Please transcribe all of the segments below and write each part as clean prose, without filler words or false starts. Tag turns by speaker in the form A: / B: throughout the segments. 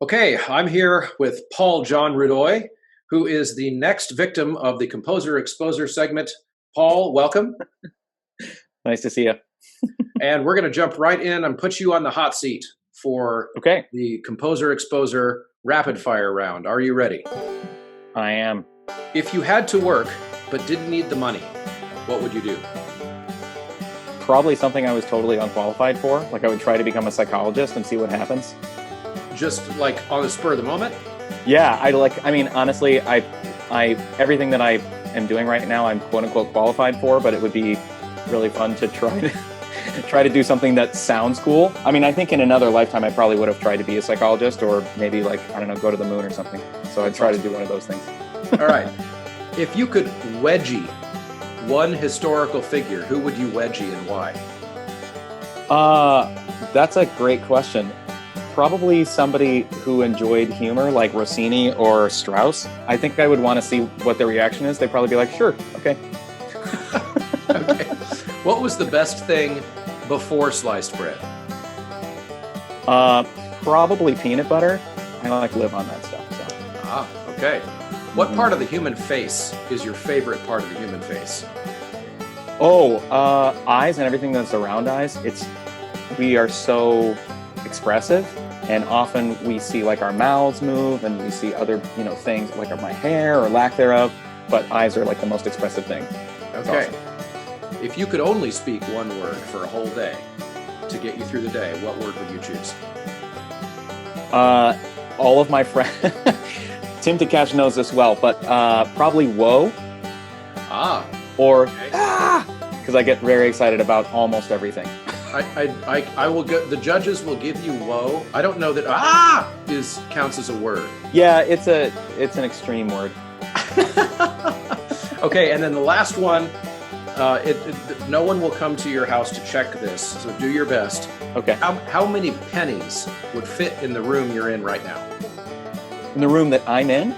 A: Okay, I'm here with Paul John Rudoi, who is the next victim of the Composer Exposer segment. Paul, welcome.
B: Nice to see you.
A: And we're going to jump right in and put you on the hot seat for
B: Okay,
A: the Composer Exposer rapid fire round. Are you ready?
B: I am.
A: If you had to work but didn't need the money, what would you do?
B: Probably something I was totally unqualified for. Like I would try to become a psychologist and see what happens.
A: Just like on the spur of the moment?
B: Yeah, I mean, honestly, everything that I am doing right now, I'm quote unquote qualified for, but it would be really fun to try to do something that sounds cool. I mean, I think in another lifetime, I probably would have tried to be a psychologist or maybe like, I don't know, go to the moon or something. So I'd try to do one of those things.
A: All right. If you could wedgie one historical figure, who would you wedgie and why?
B: That's a great question. Probably somebody who enjoyed humor like Rossini or Strauss. I think I would want to see what their reaction is. They'd probably be like, sure, okay.
A: Okay. What was the best thing before sliced bread?
B: Probably peanut butter. I like live on that stuff. So.
A: Ah, okay. What part of the human face is your favorite part of the human face?
B: Oh, eyes and everything that's around eyes. We are so expressive, and often we see like our mouths move, and we see other things like my hair or lack thereof. But eyes are like the most expressive thing.
A: Okay.
B: Awesome.
A: If you could only speak one word for a whole day to get you through the day, what word would you choose?
B: All of my friends. Tim DeCash knows this well, but probably whoa.
A: Ah.
B: Or
A: Okay.
B: because I get very excited about almost everything.
A: I will get, the judges will give you whoa. I don't know that counts as a word.
B: Yeah, it's an extreme word.
A: Okay, and then the last one, no one will come to your house to check this, so do your best.
B: Okay.
A: How many pennies would fit in the room you're in right now?
B: In the room that I'm in,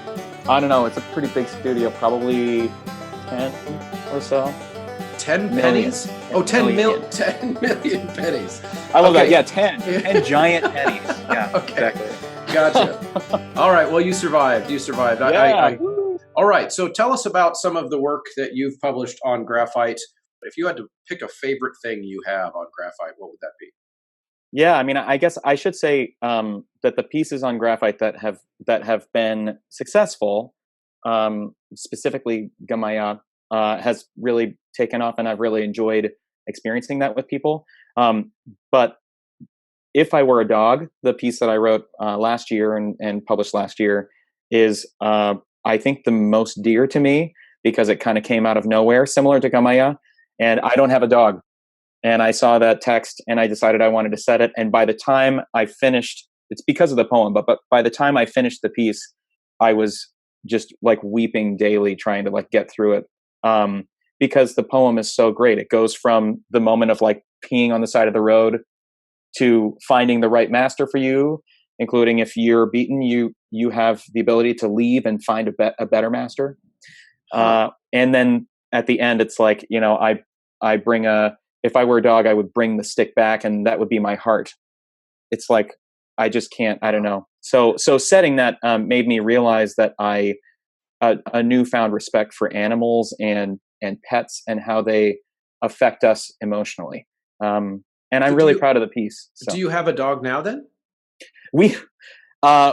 B: I don't know. It's a pretty big studio, probably 10 or so.
A: 10
B: Million.
A: pennies? Oh, 10
B: Million.
A: 10 million pennies.
B: I love
A: Okay.
B: that. Yeah, 10 giant pennies. Yeah,
A: Okay.
B: exactly.
A: Gotcha. All right. Well, you survived. You survived.
B: Yeah.
A: All right. So tell us about some of the work that you've published on Graphite. If you had to pick a favorite thing you have on Graphite, what would that be?
B: Yeah, I mean, I guess I should say that the pieces on Graphite that have been successful, specifically Gamaya, has really taken off, and I've really enjoyed experiencing that with people. But if I were a dog, the piece that I wrote last year and published last year is, I think, the most dear to me because it kind of came out of nowhere, similar to Gamaya. And I don't have a dog. And I saw that text and I decided I wanted to set it. And by the time I finished, it's because of the poem, but by the time I finished the piece, I was just like weeping daily trying to like get through it. Because the poem is so great. It goes from the moment of like peeing on the side of the road to finding the right master for you, including if you're beaten, you have the ability to leave and find a better master. And then at the end, it's like, I bring if I were a dog, I would bring the stick back and that would be my heart. It's like, I just can't, I don't know. So setting that made me realize that a newfound respect for animals and pets and how they affect us emotionally. And I'm really proud of the piece. So.
A: Do you have a dog now then?
B: We,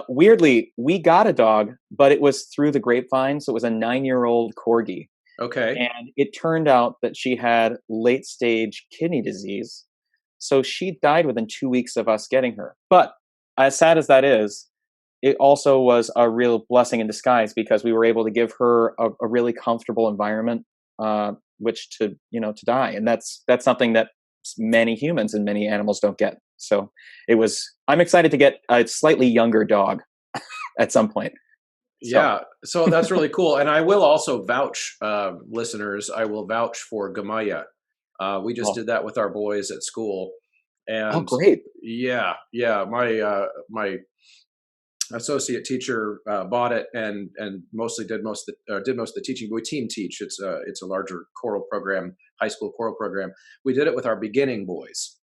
B: weirdly, we got a dog, but it was through the grapevine. So it was a 9-year-old corgi.
A: Okay.
B: And it turned out that she had late stage kidney disease. So she died within 2 weeks of us getting her. But as sad as that is, it also was a real blessing in disguise because we were able to give her a really comfortable environment, which to die. And that's something that many humans and many animals don't get. So I'm excited to get a slightly younger dog at some point.
A: Yeah, so that's really cool. And I will also vouch, listeners, I will vouch for Gamaya. We just did that with our boys at school. And
B: great.
A: Yeah. My associate teacher bought it and mostly did most of the teaching. We team teach. It's a larger choral program, high school choral program. We did it with our beginning boys.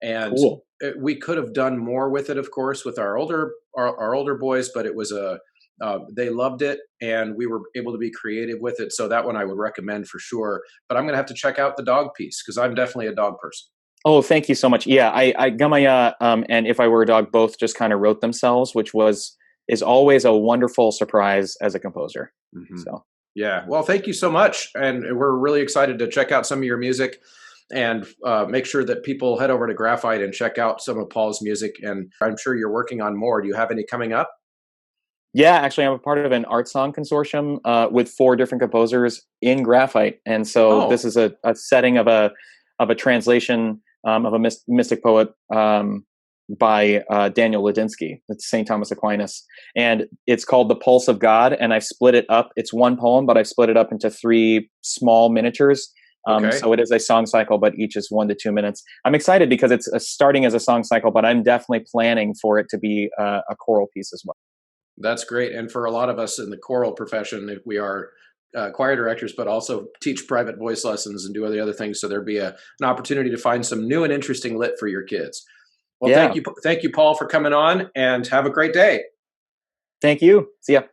A: And
B: Cool.
A: we could have done more with it, of course, with our older boys, but it was they loved it, and we were able to be creative with it. So that one I would recommend for sure. But I'm going to have to check out the dog piece because I'm definitely a dog person.
B: Oh, thank you so much. Yeah, Gamaya and If I Were a Dog both just kind of wrote themselves, which is always a wonderful surprise as a composer.
A: Hmm.
B: So
A: Yeah. Well, thank you so much. And we're really excited to check out some of your music and make sure that people head over to Graphite and check out some of Paul's music. And I'm sure you're working on more. Do you have any coming up?
B: yeah, actually, I'm a part of an art song consortium with 4 different composers in Graphite, and so this
A: Oh,
B: is a setting of a translation of a mystic poet by Daniel Ladinsky. It's St. Thomas Aquinas, and it's called "The Pulse of God." And I've split it up. It's one poem, but I've split it up into 3 small miniatures.
A: okay.
B: So it is a song cycle, but each is 1 to 2 minutes. I'm excited because it's starting as a song cycle, but I'm definitely planning for it to be a choral piece as well.
A: That's great. And for a lot of us in the choral profession, we are choir directors, but also teach private voice lessons and do all the other things. So there'd be an opportunity to find some new and interesting lit for your kids. Well,
B: Yeah.
A: thank you, Paul, for coming on, and have a great day.
B: Thank you. See ya.